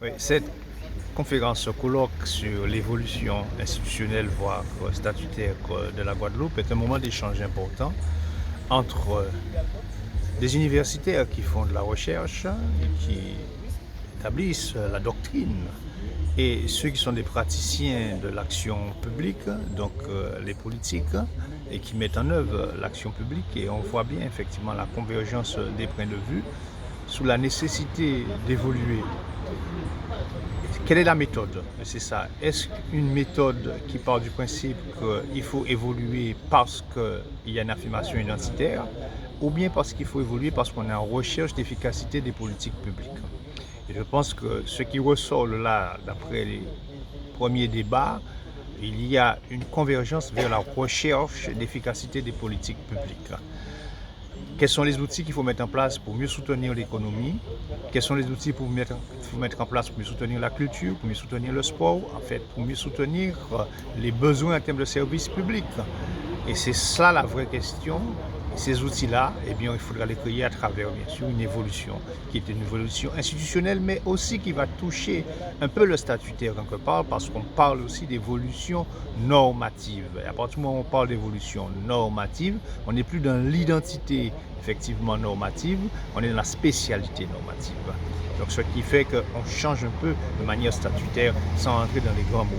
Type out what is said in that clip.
Oui, cette conférence, ce colloque sur l'évolution institutionnelle, voire statutaire de la Guadeloupe est un moment d'échange important entre des universitaires qui font de la recherche et qui établissent la doctrine et ceux qui sont des praticiens de l'action publique, donc les politiques, et qui mettent en œuvre l'action publique. Et on voit bien effectivement la convergence des points de vue sur la nécessité d'évoluer. Quelle est la méthode? C'est ça. Est-ce une méthode qui part du principe qu'il faut évoluer parce qu'il y a une affirmation identitaire ou bien parce qu'il faut évoluer parce qu'on est en recherche d'efficacité des politiques publiques? Et je pense que ce qui ressort là, d'après les premiers débats, il y a une convergence vers la recherche d'efficacité des politiques publiques. Quels sont les outils qu'il faut mettre en place pour mieux soutenir l'économie? Quels sont les outils pour mettre en place pour mieux soutenir la culture, pour mieux soutenir le sport, en fait, pour mieux soutenir les besoins en termes de services publics? Et c'est ça la vraie question. Ces outils-là, eh bien, il faudra les créer à travers, bien sûr, une évolution qui est une évolution institutionnelle, mais aussi qui va toucher un peu le statutaire quelque part, parce qu'on parle aussi d'évolution normative. Et à partir du moment où on parle d'évolution normative, on n'est plus dans l'identité effectivement normative, on est dans la spécialité normative. Donc, ce qui fait qu'on change un peu de manière statutaire sans entrer dans les grands mots.